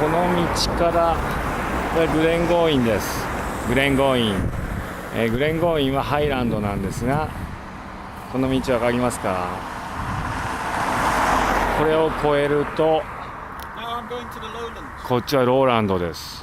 この道からこれグレンゴインです。グレンゴイン、グレンゴインはハイランドなんですが、この道わかりますか？これを越えるとこっちはローランドです。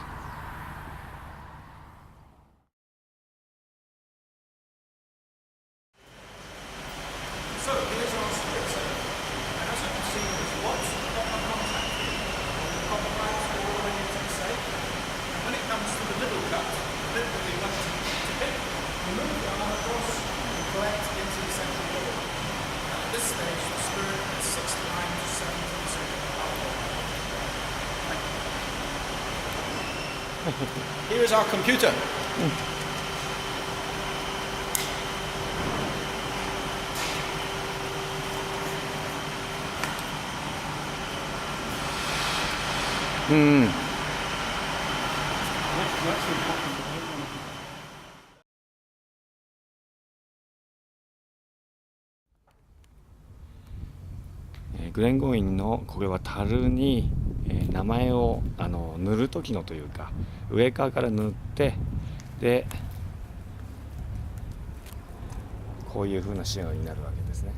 Here is our computer. Mm. グレンゴインのこれは樽に名前を塗る時のというか上側から塗ってでこういう風な仕様になるわけですね。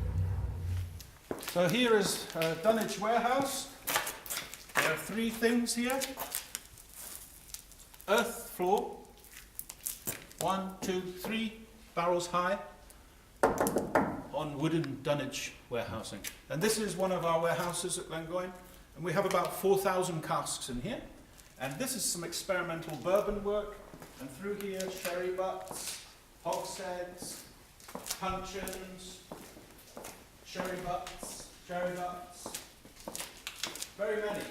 So here is dunnage warehouse. There are three things here. Earth floor, 1, 2, 3 barrels high on wooden dunnage warehousing. And this is one of our warehouses at Glengoyne. And we have about 4,000 casks in here. And this is some experimental bourbon work. And through here, sherry butts, hogsheads, puncheons, sherry butts, very many.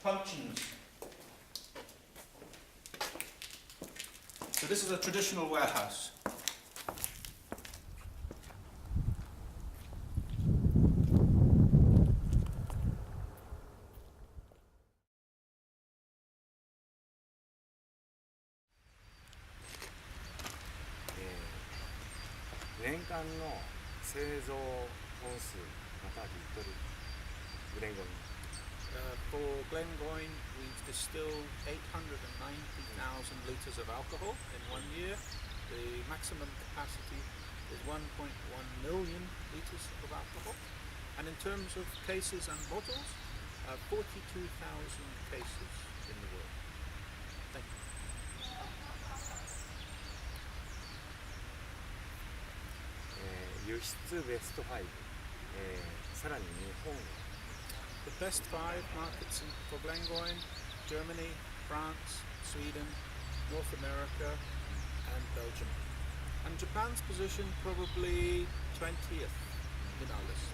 Puncheons. So this is a traditional warehouse. For Glengoyne, we've distilled 890,000 litres of alcohol in 1 year. The maximum capacity is 1.1 million litres of alcohol. And in terms of cases and bottles, 42,000 cases in the world. Thank you. Best 5、さらに日本 The best 5 markets for Glengoyne: Germany, France, Sweden, North America, and Belgium. And Japan's position probably 20th in our list.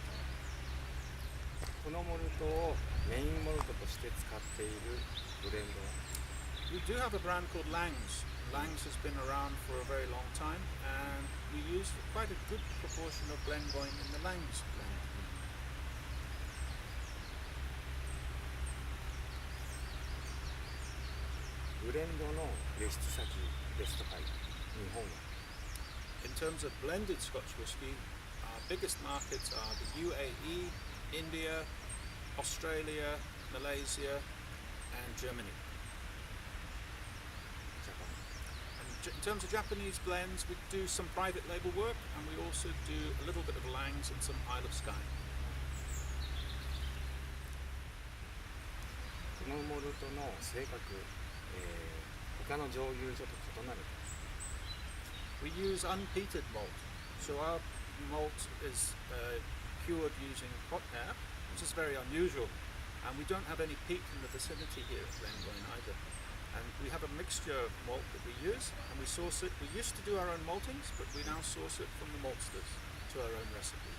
このモルトをメインモルトとして使っているブレンドは We do have a brand called Langs. Langs has been around for a very long time, and we use quite a good proportion of Glengoyne in the Langs blend. ブレンドの輸出先ベスト5、日本は In terms of blended Scotch whisky, our biggest markets are the UAE, India, Australia, Malaysia, and Germany. And in terms of Japanese blends, we do some private label work, and we also do a little bit of Langs and some Isle of Skye. このモルトの性格、他の蒸留所と異なる We use unpeated malt, so our malt is cured using hot air, which is very unusual, and we don't have any peat in the vicinity here at Glengoyne either. And we have a mixture of malt that we use, and we source it. We used to do our own maltings, but we now source it from the maltsters to our own recipe.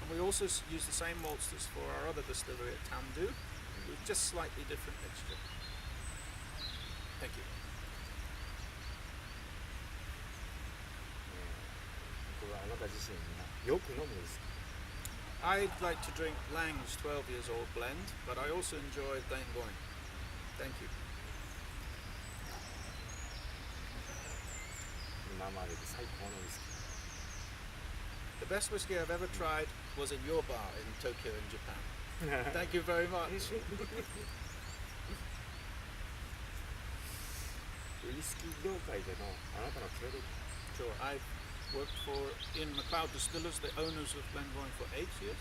And we also use the same maltsters for our other distillery at Tamdu, with just slightly different mixture. Thank you. これはあなた自身がよく飲むウイスキー I'd like to drink Lang's 12 years old blend, but I also enjoy Glengoyne. Thank you. 今までで最高のウイスキー The best whiskey I've ever tried was in your bar in Tokyo in Japan. Thank you very much. ウイスキー業界でのあなたの経歴。 Sure, I've worked for in MacLeod Distillers, the owners of Glengoyne, for 8 years.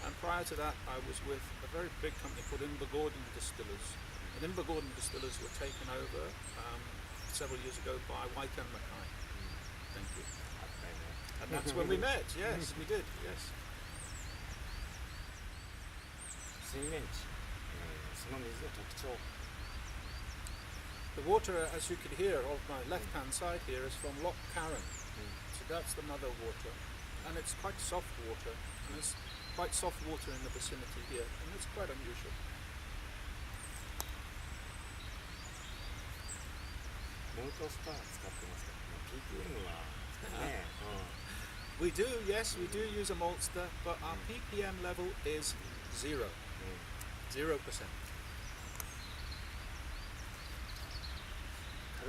And prior to that, I was with a very big company called Invergordon Distillers. And Invergordon Distillers were taken over several years ago by White and Mackay. Thank you. And that's when we met. Yes, we did. Yes. 水面地、その水の特徴。 The water, as you can hear, of my left-hand side here is from Loch Carron. So that's the mother water. And it's quite soft water. And there's quite soft water in the vicinity here. And it's quite unusual. モルトスター使ってますけど、PPM はね、We do, yes, we do use a maltster, but our ppm level is 0%. 樽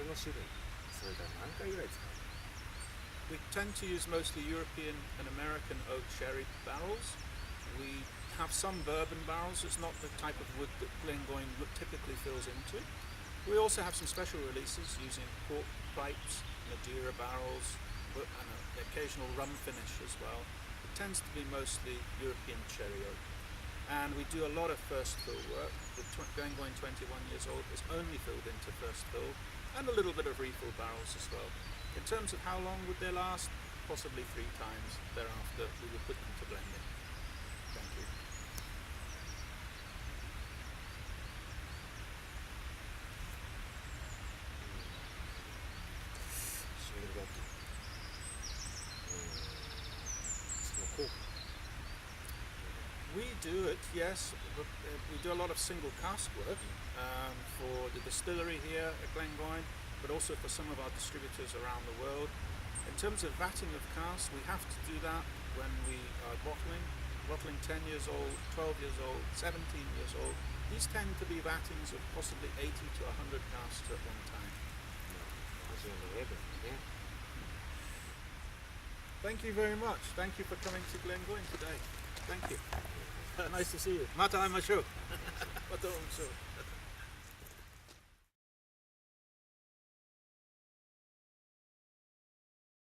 の種類、それから何回ぐらい使う？ We tend to use mostly European and American oak sherry barrels. We have some bourbon barrels. It's not the type of wood that Glengoyne typically fills into. We also have some special releases using cork pipes, Madeira barrels, and an occasional rum finish as well. It tends to be mostly European cherry oak. And we do a lot of first fill work. The Glengoyne 21 years old is only filled into first fill, and a little bit of refill barrels as well. In terms of how long would they last, possibly 3 times thereafter we would put them to blending. Thank you. We do it, yes. But, we do a lot of single cask work for the distillery here at Glengoyne, but also for some of our distributors around the world. In terms of vatting of casks, we have to do that when we are bottling 10 years old, 12 years old, 17 years old. These tend to be vattings of possibly 80 to 100 casks at one time. Thank you very much. Thank you for coming to Glengoyne today. Thank you. Nice to see you. また会いましょう。また会いましょう。